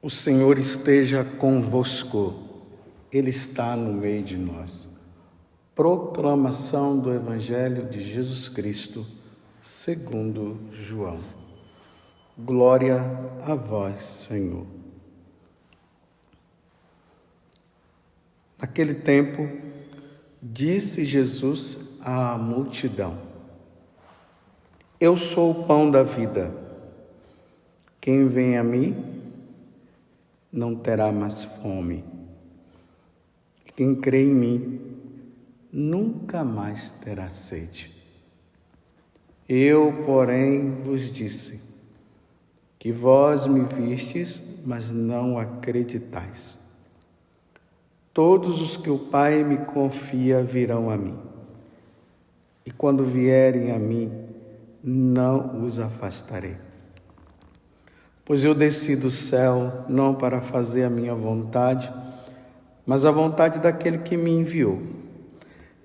O Senhor esteja convosco, Ele está no meio de nós. Proclamação do Evangelho de Jesus Cristo, segundo João. Glória a vós, Senhor. Naquele tempo, disse Jesus à multidão: Eu sou o pão da vida. Quem vem a mim não terá mais fome. Quem crê em mim nunca mais terá sede. Eu, porém, vos disse que vós me vistes, mas não acreditais. Todos os que o Pai me confia virão a mim, e quando vierem a mim, não os afastarei. Pois eu desci do céu não para fazer a minha vontade, mas a vontade daquele que me enviou.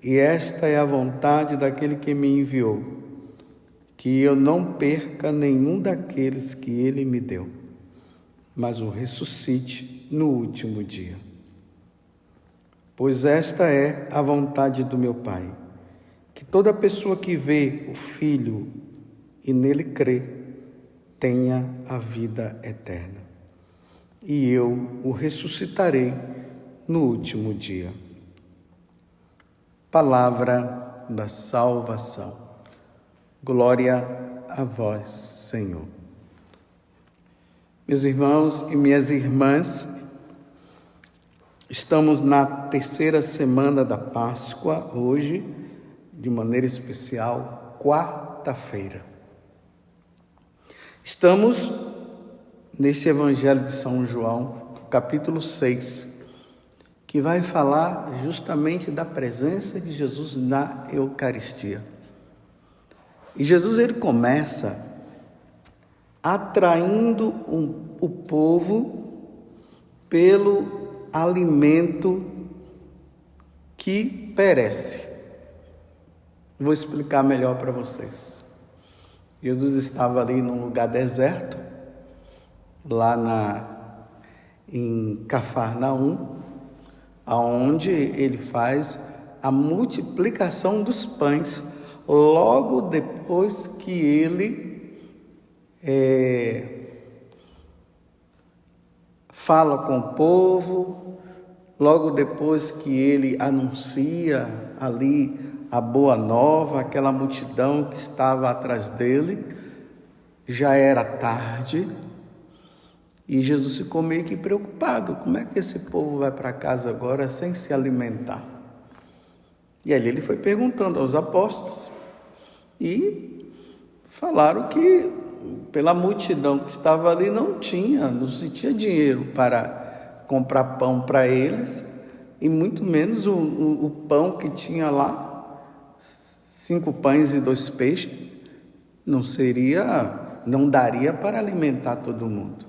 E esta é a vontade daquele que me enviou, que eu não perca nenhum daqueles que ele me deu, mas o ressuscite no último dia. Pois esta é a vontade do meu Pai, que toda pessoa que vê o Filho e nele crê, tenha a vida eterna, e eu o ressuscitarei no último dia. Palavra da salvação. Glória a vós, Senhor. Meus irmãos e minhas irmãs, estamos na terceira semana da Páscoa, hoje, de maneira especial, quarta-feira. Estamos nesse Evangelho de São João, capítulo 6, que vai falar justamente da presença de Jesus na Eucaristia. E Jesus, ele começa atraindo o povo pelo alimento que perece. Vou explicar melhor para vocês. Jesus estava ali num lugar deserto, lá em Cafarnaum, aonde ele faz a multiplicação dos pães, logo depois que ele fala com o povo, logo depois que ele anuncia ali a boa nova, aquela multidão que estava atrás dele. Já era tarde e Jesus ficou meio que preocupado. Como é que esse povo vai para casa agora sem se alimentar? E aí ele foi perguntando aos apóstolos e falaram que pela multidão que estava ali não se tinha dinheiro para comprar pão para eles, e muito menos o pão que tinha lá, 5 pães e 2 peixes, não daria para alimentar todo mundo.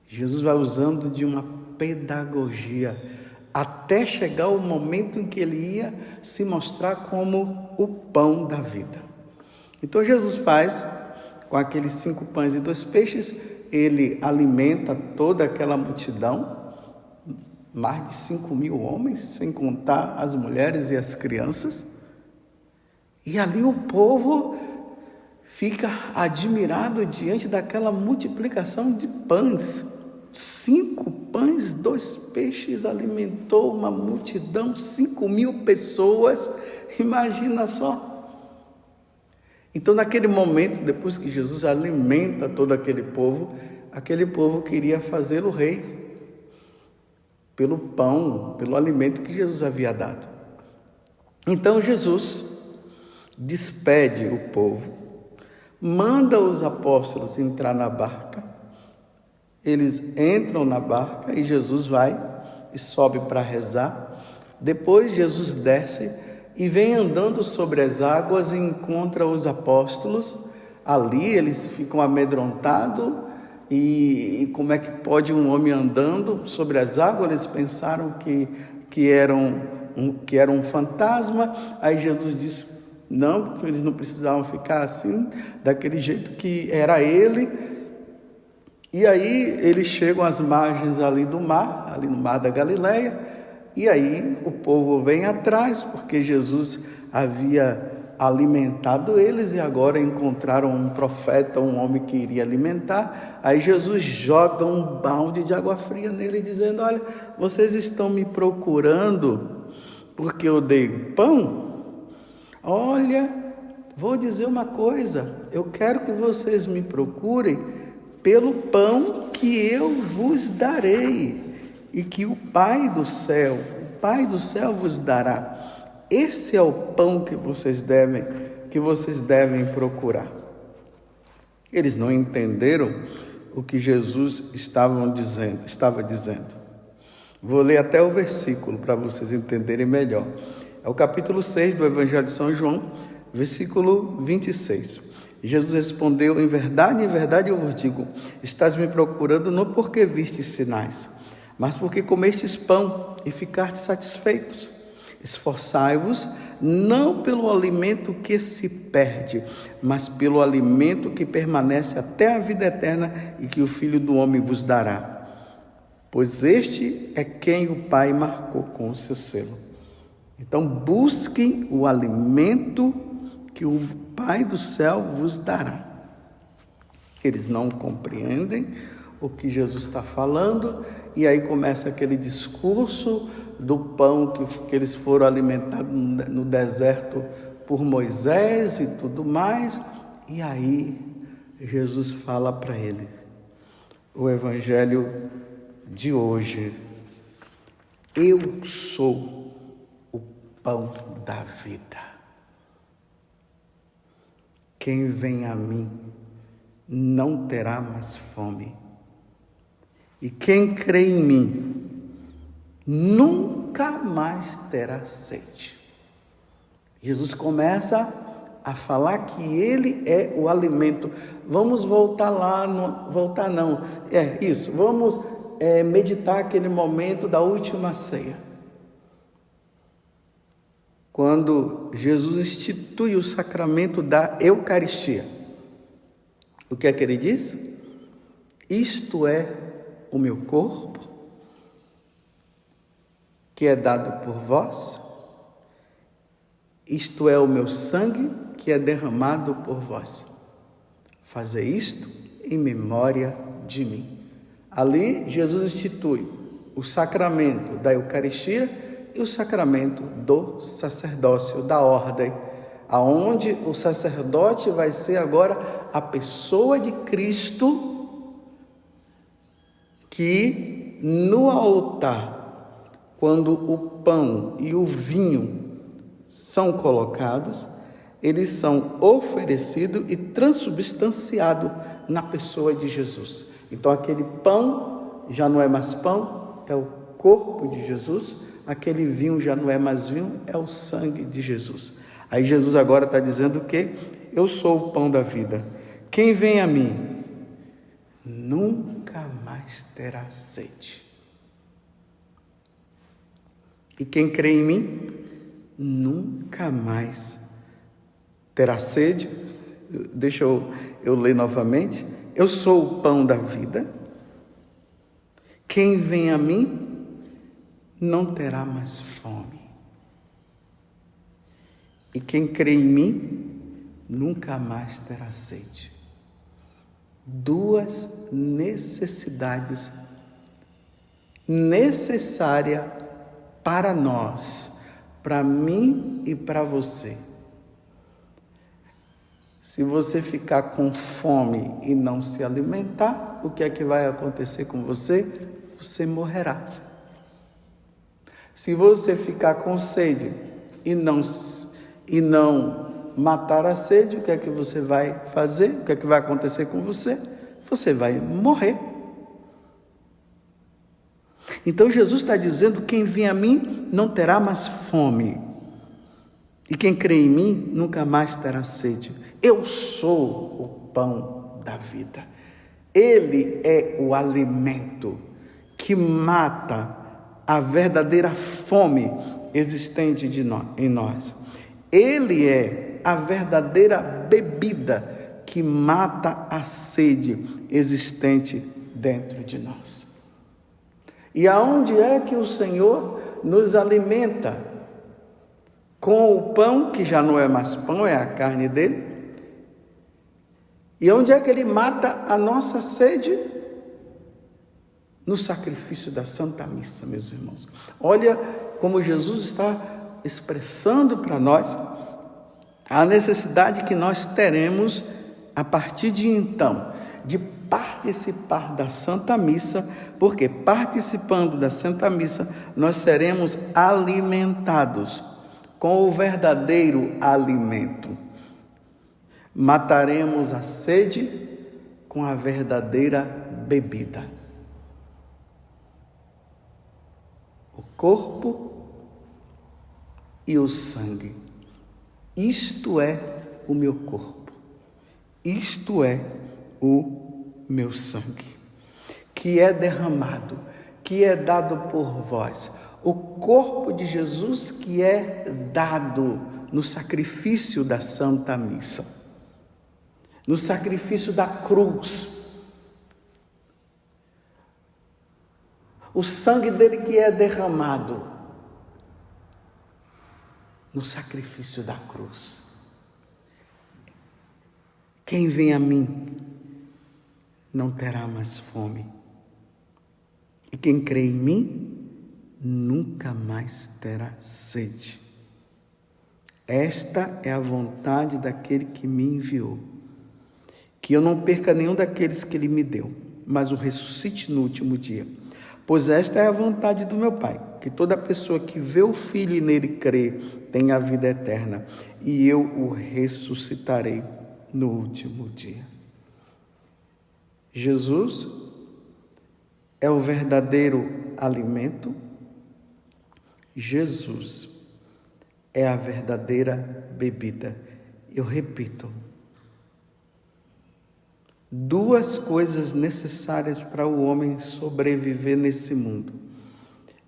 Jesus vai usando de uma pedagogia até chegar o momento em que ele ia se mostrar como o pão da vida. Então Jesus faz, com aqueles 5 pães e 2 peixes, ele alimenta toda aquela multidão, mais de 5.000 homens, sem contar as mulheres e as crianças. E ali o povo fica admirado diante daquela multiplicação de pães. 5 pães, 2 peixes, alimentou uma multidão, 5.000 pessoas, imagina só. Então, naquele momento, depois que Jesus alimenta todo aquele povo queria fazê-lo rei, pelo pão, pelo alimento que Jesus havia dado. Então, Jesus despede o povo, manda os apóstolos entrar na barca, eles entram na barca e Jesus vai e sobe para rezar. Depois Jesus desce e vem andando sobre as águas e encontra os apóstolos. Ali eles ficam amedrontados, e como é que pode um homem andando sobre as águas? Eles pensaram que era um fantasma. Aí Jesus disse: não, porque eles não precisavam ficar assim, daquele jeito, que era ele. E aí eles chegam às margens ali do mar, ali no mar da Galileia, e aí o povo vem atrás, porque Jesus havia alimentado eles e agora encontraram um profeta, um homem que iria alimentar. Aí Jesus joga um balde de água fria nele, dizendo: olha, vocês estão me procurando porque eu dei pão? Olha, vou dizer uma coisa, eu quero que vocês me procurem pelo pão que eu vos darei, e que o Pai do céu vos dará. Esse é o pão que vocês devem procurar. Eles não entenderam o que Jesus estava dizendo. Vou ler até o versículo para vocês entenderem melhor. É o capítulo 6 do Evangelho de São João, versículo 26. Jesus respondeu: em verdade eu vos digo, estás me procurando não porque vistes sinais, mas porque comestes pão e ficastes satisfeitos. Esforçai-vos não pelo alimento que se perde, mas pelo alimento que permanece até a vida eterna e que o Filho do Homem vos dará. Pois este é quem o Pai marcou com o seu selo. Então busquem o alimento que o Pai do céu vos dará. Eles não compreendem o que Jesus está falando, e aí começa aquele discurso do pão que eles foram alimentados no deserto por Moisés e tudo mais. E aí Jesus fala para eles, o evangelho de hoje: eu sou o pão da vida. Quem vem a mim não terá mais fome. E quem crê em mim nunca mais terá sede. Jesus começa a falar que ele é o alimento. Vamos voltar lá, vamos meditar aquele momento da última ceia. Quando Jesus institui o sacramento da Eucaristia, o que é que ele diz? Isto é o meu corpo, que é dado por vós. Isto é o meu sangue, que é derramado por vós. Fazei isto em memória de mim. Ali, Jesus institui o sacramento da Eucaristia e o sacramento do sacerdócio, da ordem, aonde o sacerdote vai ser agora a pessoa de Cristo, que no altar, quando o pão e o vinho são colocados, eles são oferecidos e transubstanciados na pessoa de Jesus. Então aquele pão já não é mais pão, é o corpo de Jesus. Aquele vinho já não é mais vinho, é o sangue de Jesus. Aí Jesus agora está dizendo que eu sou o pão da vida. Quem vem a mim nunca mais terá sede. E quem crê em mim nunca mais terá sede. Deixa eu ler novamente. Eu sou o pão da vida. Quem vem a mim não terá mais fome. E quem crê em mim nunca mais terá sede. Duas necessidades necessárias para nós, para mim e para você. Se você ficar com fome e não se alimentar, o que é que vai acontecer com você? Você morrerá. Se você ficar com sede e não matar a sede, o que é que você vai fazer? O que é que vai acontecer com você? Você vai morrer. Então Jesus está dizendo: quem vem a mim não terá mais fome. E quem crê em mim nunca mais terá sede. Eu sou o pão da vida. Ele é o alimento que mata a verdadeira fome existente em nós. Ele é a verdadeira bebida que mata a sede existente dentro de nós. E aonde é que o Senhor nos alimenta? Com o pão, que já não é mais pão, é a carne dele. E onde é que ele mata a nossa sede? No sacrifício da Santa Missa, meus irmãos. Olha como Jesus está expressando para nós a necessidade que nós teremos a partir de então, de participar da Santa Missa, porque participando da Santa Missa, nós seremos alimentados com o verdadeiro alimento. Mataremos a sede com a verdadeira bebida. O corpo e o sangue. Isto é o meu corpo. Isto é o meu sangue, que é derramado, que é dado por vós. O corpo de Jesus que é dado no sacrifício da Santa Missa, no sacrifício da cruz. O sangue dele que é derramado no sacrifício da cruz. Quem vem a mim não terá mais fome. E quem crê em mim nunca mais terá sede. Esta é a vontade daquele que me enviou, que eu não perca nenhum daqueles que ele me deu, mas o ressuscite no último dia. Pois esta é a vontade do meu Pai, que toda pessoa que vê o Filho e nele crê tenha a vida eterna, e eu o ressuscitarei no último dia. Jesus é o verdadeiro alimento. Jesus é a verdadeira bebida. Eu repito, duas coisas necessárias para o homem sobreviver nesse mundo.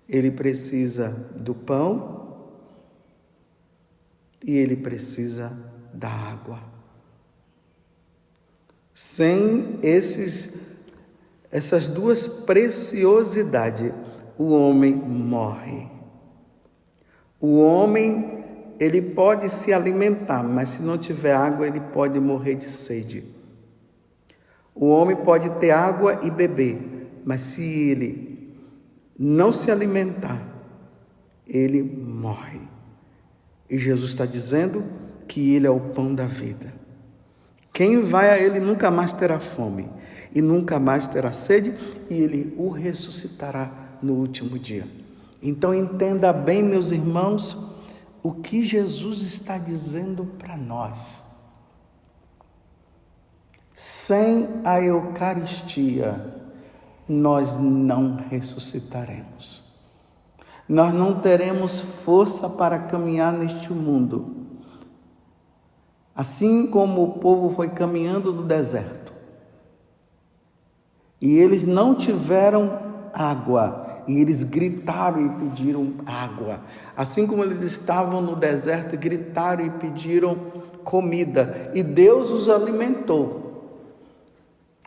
Ele precisa do pão e ele precisa da água. Sem essas duas preciosidades, o homem morre. O homem, ele pode se alimentar, mas se não tiver água, ele pode morrer de sede. O homem pode ter água e beber, mas se ele não se alimentar, ele morre. E Jesus está dizendo que ele é o pão da vida. Quem vai a ele nunca mais terá fome e nunca mais terá sede, e ele o ressuscitará no último dia. Então entenda bem, meus irmãos, o que Jesus está dizendo para nós. Sem a Eucaristia, nós não ressuscitaremos. Nós não teremos força para caminhar neste mundo. Assim como o povo foi caminhando no deserto, e eles não tiveram água, e eles gritaram e pediram água. Assim como eles estavam no deserto, gritaram e pediram comida, e Deus os alimentou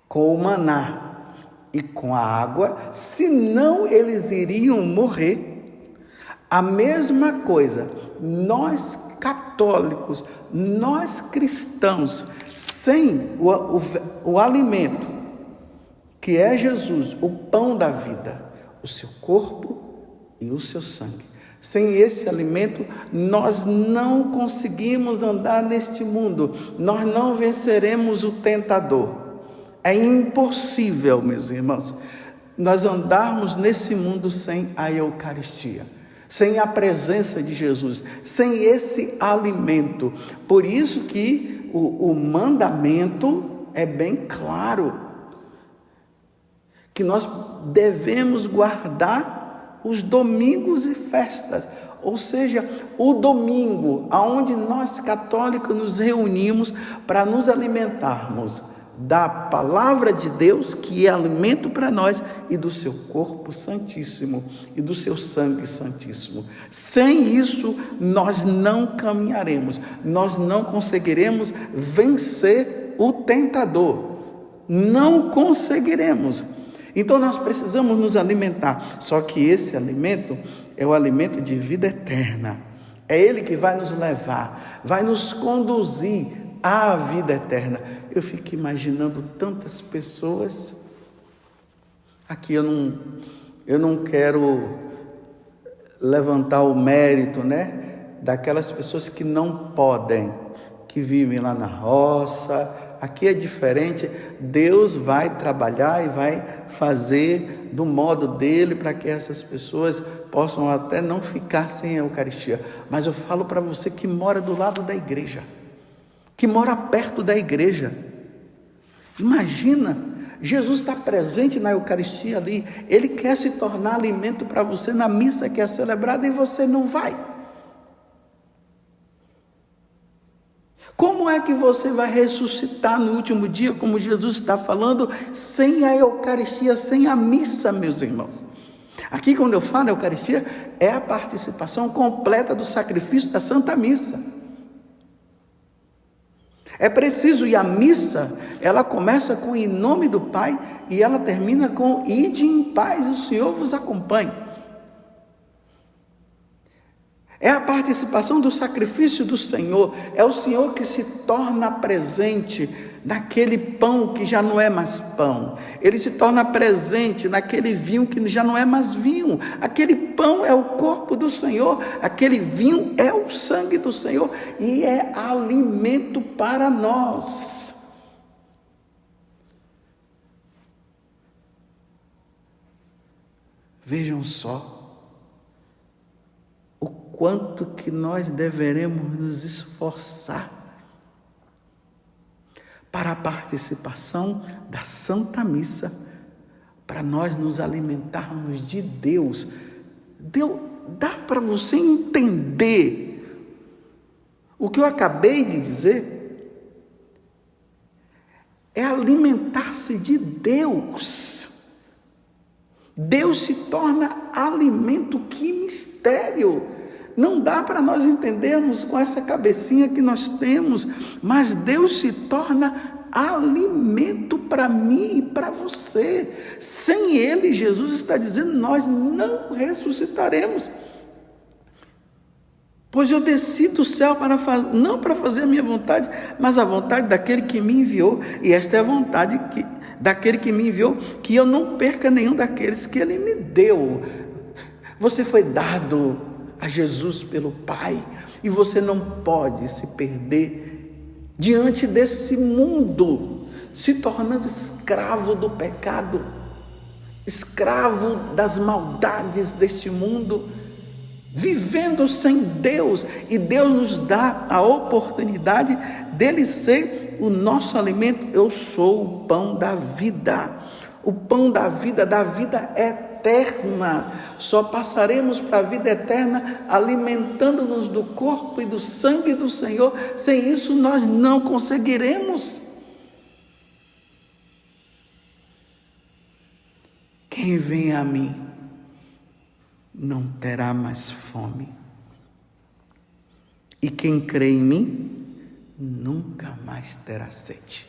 com o maná e com a água, senão eles iriam morrer. A mesma coisa, nós católicos, nós cristãos, sem o alimento, que é Jesus, o pão da vida, o seu corpo e o seu sangue. Sem esse alimento, nós não conseguimos andar neste mundo, nós não venceremos o tentador. É impossível, meus irmãos, nós andarmos nesse mundo sem a Eucaristia, sem a presença de Jesus, sem esse alimento. Por isso que o mandamento é bem claro, que nós devemos guardar os domingos e festas, ou seja, o domingo, aonde nós católicos nos reunimos para nos alimentarmos da palavra de Deus, que é alimento para nós, e do seu corpo santíssimo e do seu sangue santíssimo. Sem isso, nós não caminharemos, nós não conseguiremos vencer o tentador, não conseguiremos. Então nós precisamos nos alimentar, só que esse alimento é o alimento de vida eterna. É Ele que vai nos levar, vai nos conduzir à vida eterna. Eu fico imaginando tantas pessoas, aqui eu não quero levantar o mérito, daquelas pessoas que não podem, que vivem lá na roça. Aqui é diferente. Deus vai trabalhar e vai fazer do modo dele para que essas pessoas possam até não ficar sem a Eucaristia. Mas eu falo para você que mora do lado da igreja, que mora perto da igreja. Imagina, Jesus está presente na Eucaristia ali. Ele quer se tornar alimento para você na missa que é celebrada e você não vai. Como é que você vai ressuscitar no último dia, como Jesus está falando, sem a Eucaristia, sem a missa, meus irmãos? Aqui, quando eu falo Eucaristia, é a participação completa do sacrifício da Santa Missa. É preciso, e a missa, ela começa com em nome do Pai, e ela termina com ide em paz, o Senhor vos acompanhe. É a participação do sacrifício do Senhor, é o Senhor que se torna presente naquele pão que já não é mais pão, Ele se torna presente naquele vinho que já não é mais vinho. Aquele pão é o corpo do Senhor, aquele vinho é o sangue do Senhor e é alimento para nós. Vejam só o quanto que nós deveremos nos esforçar para a participação da Santa Missa, para nós nos alimentarmos de Deus. Dá para você entender o que eu acabei de dizer? É alimentar-se de Deus. Deus se torna alimento. Que mistério! Não dá para nós entendermos com essa cabecinha que nós temos, mas Deus se torna alimento para mim e para você. Sem Ele, Jesus está dizendo, nós não ressuscitaremos. Pois eu desci do céu não para fazer a minha vontade, mas a vontade daquele que me enviou. E esta é a vontade daquele que me enviou, que eu não perca nenhum daqueles que Ele me deu. Você foi dado a Jesus pelo Pai, e você não pode se perder diante desse mundo, se tornando escravo do pecado, escravo das maldades deste mundo, vivendo sem Deus, e Deus nos dá a oportunidade dele ser o nosso alimento. Eu sou o pão da vida, o pão da vida eterna. Só passaremos para a vida eterna alimentando-nos do corpo e do sangue do Senhor. Sem isso nós não conseguiremos. Quem vem a mim não terá mais fome, e quem crê em mim nunca mais terá sede.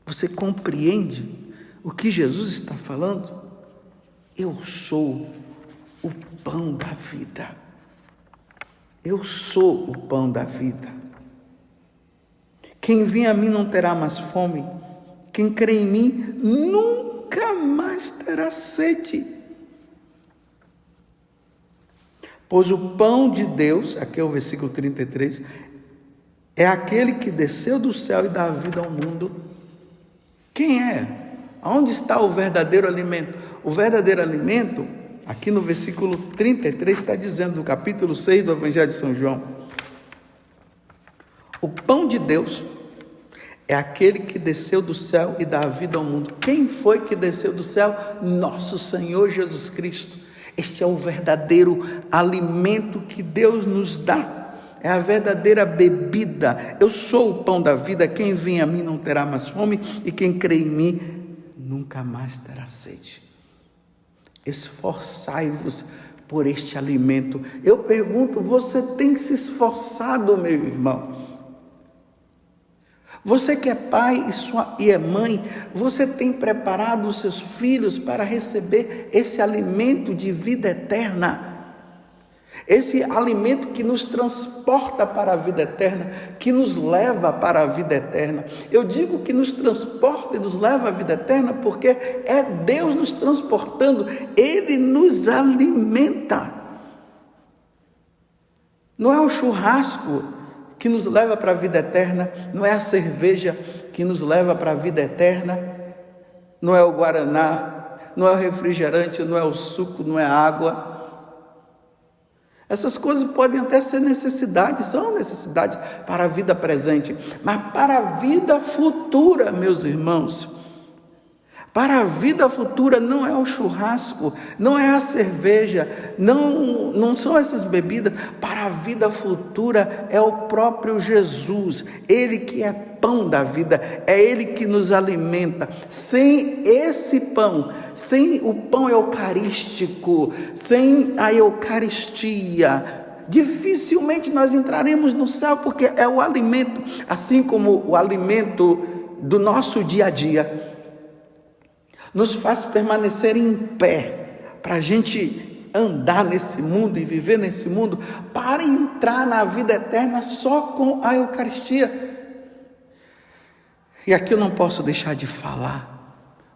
Você compreende o que Jesus está falando? Eu sou o pão da vida. Eu sou o pão da vida. Quem vem a mim não terá mais fome. Quem crê em mim nunca mais terá sede. Pois o pão de Deus, aqui é o versículo 33, é aquele que desceu do céu e dá vida ao mundo. Quem é? Onde está o verdadeiro alimento? O verdadeiro alimento, aqui no versículo 33, está dizendo, no capítulo 6 do Evangelho de São João, o pão de Deus é aquele que desceu do céu e dá vida ao mundo. Quem foi que desceu do céu? Nosso Senhor Jesus Cristo. Este é o verdadeiro alimento que Deus nos dá. É a verdadeira bebida. Eu sou o pão da vida. Quem vem a mim não terá mais fome, e quem crê em mim nunca mais terá sede. Esforçai-vos por este alimento. Eu pergunto, você tem se esforçado, meu irmão? Você que é pai e é mãe, você tem preparado os seus filhos para receber esse alimento de vida eterna. Esse alimento que nos transporta para a vida eterna, que nos leva para a vida eterna. Eu digo que nos transporta e nos leva à vida eterna porque é Deus nos transportando, Ele nos alimenta. Não é o churrasco que nos leva para a vida eterna, não é a cerveja que nos leva para a vida eterna, não é o guaraná, não é o refrigerante, não é o suco, não é a água. Essas coisas podem até ser necessidades, são necessidades para a vida presente, mas para a vida futura, meus irmãos, para a vida futura não é o churrasco, não é a cerveja, não são essas bebidas. Para a vida futura é o próprio Jesus, Ele que é pão da vida, é Ele que nos alimenta. Sem esse pão, sem o pão eucarístico, sem a Eucaristia, dificilmente nós entraremos no céu, porque é o alimento, assim como o alimento do nosso dia a dia, nos faz permanecer em pé, para a gente andar nesse mundo e viver nesse mundo, para entrar na vida eterna só com a Eucaristia. E aqui eu não posso deixar de falar,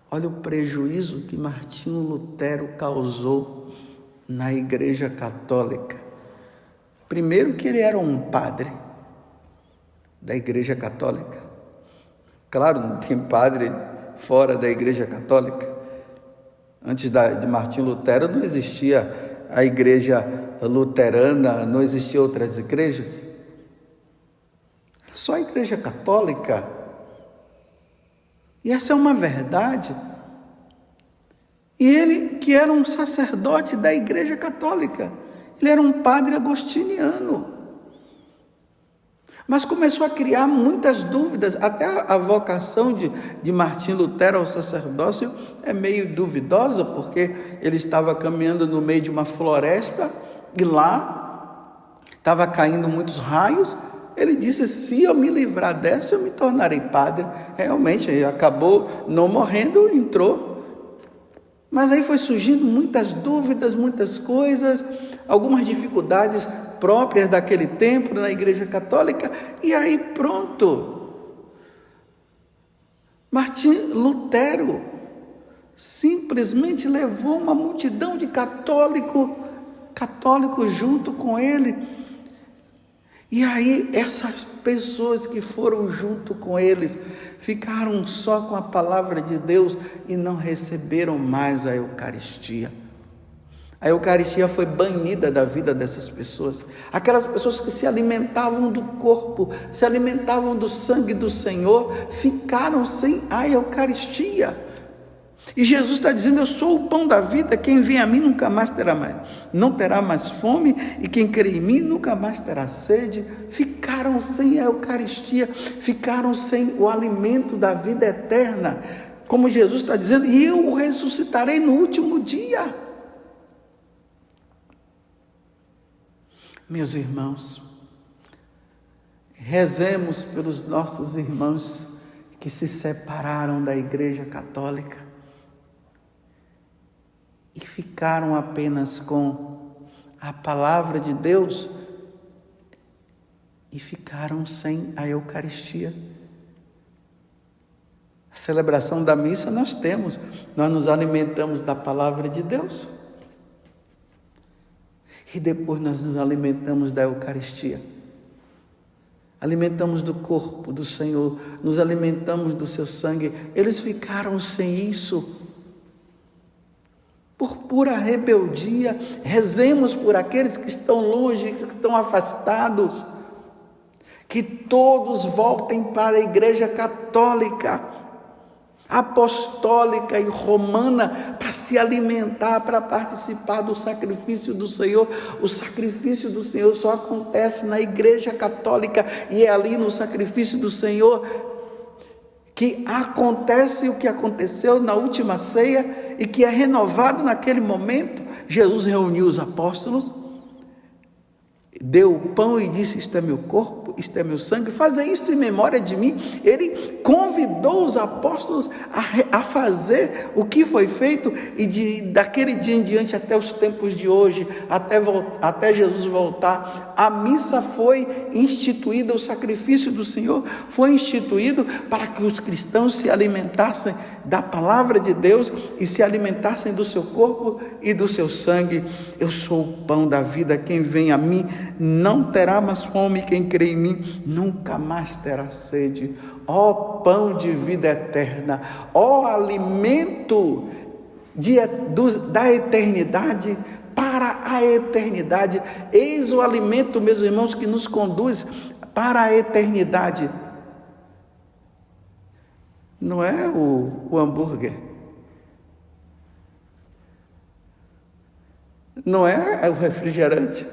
olha o prejuízo que Martinho Lutero causou na Igreja Católica. Primeiro que ele era um padre da Igreja Católica. Claro, não tem padre fora da Igreja Católica. Antes de Martinho Lutero não existia a Igreja Luterana, não existiam outras igrejas. Era só a Igreja Católica. E essa é uma verdade. E ele, que era um sacerdote da Igreja Católica, ele era um padre agostiniano. Mas começou a criar muitas dúvidas, até a vocação de Martinho Lutero ao sacerdócio é meio duvidosa, porque ele estava caminhando no meio de uma floresta e lá estava caindo muitos raios. Ele disse, se eu me livrar dessa, eu me tornarei padre. Realmente, ele acabou não morrendo, entrou. Mas aí foi surgindo muitas dúvidas, muitas coisas, algumas dificuldades próprias daquele tempo na Igreja Católica, e aí pronto. Martinho Lutero simplesmente levou uma multidão de católicos junto com ele. E aí essas pessoas que foram junto com eles ficaram só com a palavra de Deus e não receberam mais a Eucaristia. A Eucaristia foi banida da vida dessas pessoas. Aquelas pessoas que se alimentavam do corpo, se alimentavam do sangue do Senhor, ficaram sem a Eucaristia. E Jesus está dizendo, eu sou o pão da vida, quem vem a mim não terá mais fome, e quem crê em mim nunca mais terá sede. Ficaram sem a Eucaristia, ficaram sem o alimento da vida eterna. Como Jesus está dizendo, e eu o ressuscitarei no último dia. Meus irmãos, rezemos pelos nossos irmãos que se separaram da Igreja Católica e ficaram apenas com a palavra de Deus e ficaram sem a Eucaristia. A celebração da missa nós temos, nós nos alimentamos da palavra de Deus. E depois nós nos alimentamos da Eucaristia. Alimentamos do corpo do Senhor, nos alimentamos do seu sangue. Eles ficaram sem isso. Por pura rebeldia, rezemos por aqueles que estão longe, que estão afastados. Que todos voltem para a Igreja Católica, apostólica e romana, para se alimentar, para participar do sacrifício do Senhor. O sacrifício do Senhor só acontece na Igreja Católica, e é ali no sacrifício do Senhor que acontece o que aconteceu na última ceia e que é renovado naquele momento. Jesus reuniu os apóstolos, deu o pão e disse, isto é meu corpo, isto é meu sangue, fazer isto em memória de mim. Ele convidou os apóstolos a fazer o que foi feito, e daquele dia em diante até os tempos de hoje, até Jesus voltar, a missa foi instituída, o sacrifício do Senhor foi instituído para que os cristãos se alimentassem da palavra de Deus e se alimentassem do seu corpo e do seu sangue. Eu sou o pão da vida, quem vem a mim não terá mais fome, quem crê em mim nunca mais terá sede. Ó pão de vida eterna, ó alimento da eternidade para a eternidade. Eis o alimento, meus irmãos, que nos conduz para a eternidade. Não é o hambúrguer, não é o refrigerante.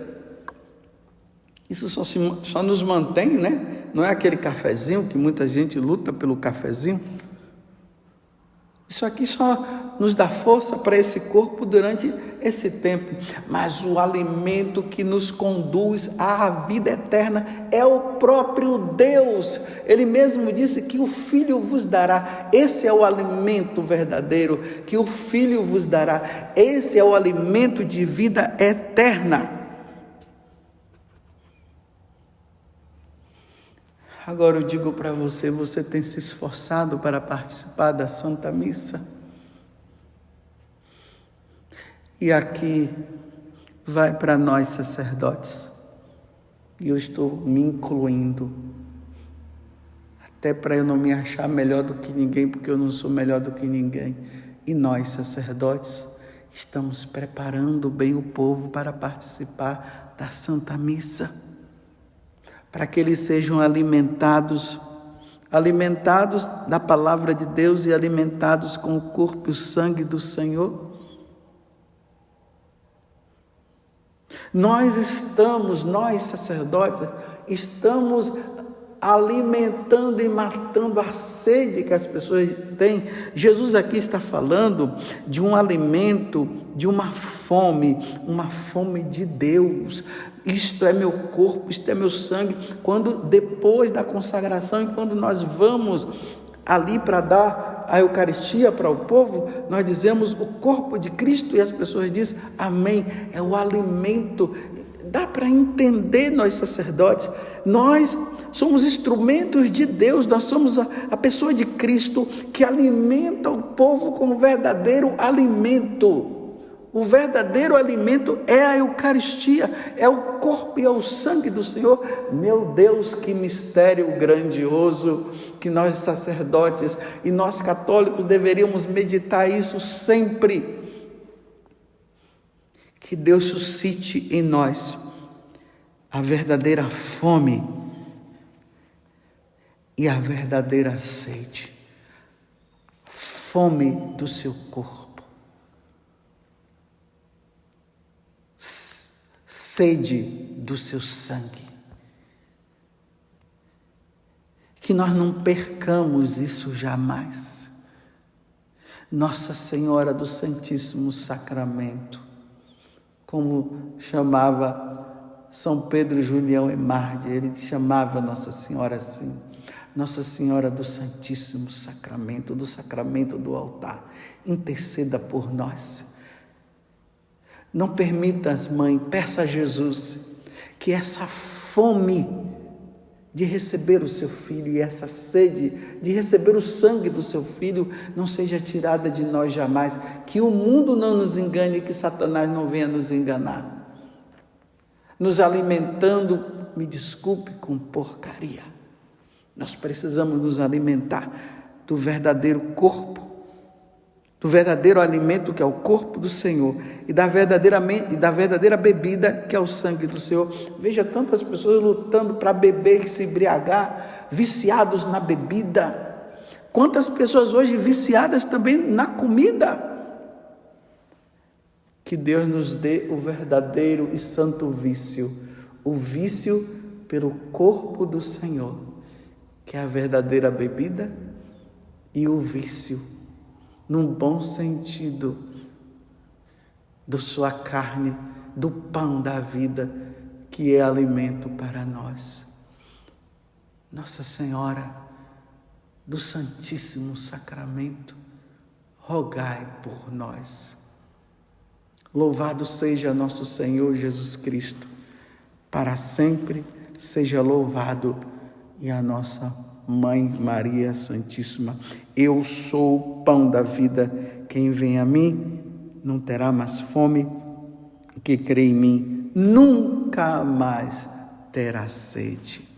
Isso só nos mantém, né? Não é aquele cafezinho que muita gente luta pelo cafezinho. Isso aqui só nos dá força para esse corpo durante esse tempo. Mas o alimento que nos conduz à vida eterna é o próprio Deus. Ele mesmo disse que o Filho vos dará. Esse é o alimento verdadeiro que o Filho vos dará. Esse é o alimento de vida eterna. Agora eu digo para você, você tem se esforçado para participar da Santa Missa? E aqui vai para nós sacerdotes, e eu estou me incluindo, até para eu não me achar melhor do que ninguém, porque eu não sou melhor do que ninguém. E nós sacerdotes estamos preparando bem o povo para participar da Santa Missa, para que eles sejam alimentados da palavra de Deus e alimentados com o corpo e o sangue do Senhor. Nós sacerdotes, estamos alimentando e matando a sede que as pessoas têm. Jesus aqui está falando de um alimento, de uma fome de Deus. Isto é meu corpo, isto é meu sangue. Quando depois da consagração e quando nós vamos ali para dar a Eucaristia para o povo, nós dizemos o corpo de Cristo, e as pessoas dizem amém. É o alimento. Dá para entender, nós sacerdotes, nós somos instrumentos de Deus, nós somos a pessoa de Cristo que alimenta o povo com o verdadeiro alimento. O verdadeiro alimento é a Eucaristia, é o corpo e é o sangue do Senhor. Meu Deus, que mistério grandioso, que nós sacerdotes e nós católicos deveríamos meditar isso sempre. Que Deus suscite em nós a verdadeira fome e a verdadeira sede. Fome do seu corpo. Sede do seu sangue. Que nós não percamos isso jamais. Nossa Senhora do Santíssimo Sacramento, como chamava São Pedro Julião Emardi, ele chamava Nossa Senhora assim, Nossa Senhora do Santíssimo Sacramento, do sacramento do altar, interceda por nós. Não permitas, mãe, peça a Jesus que essa fome de receber o seu filho e essa sede de receber o sangue do seu filho não seja tirada de nós jamais, que o mundo não nos engane, que Satanás não venha nos enganar, nos alimentando, me desculpe, com porcaria. Nós precisamos nos alimentar do verdadeiro corpo, do verdadeiro alimento que é o corpo do Senhor e da verdadeira bebida que é o sangue do Senhor. Veja tantas pessoas lutando para beber e se embriagar, viciados na bebida. Quantas pessoas hoje viciadas também na comida. Que Deus nos dê o verdadeiro e santo vício, o vício pelo corpo do Senhor, que é a verdadeira bebida, e o vício, num bom sentido, da sua carne, do pão da vida, que é alimento para nós. Nossa Senhora do Santíssimo Sacramento, rogai por nós. Louvado seja nosso Senhor Jesus Cristo, para sempre seja louvado, e a nossa Mãe Maria Santíssima. Eu sou o pão da vida, quem vem a mim não terá mais fome, que crê em mim nunca mais terá sede.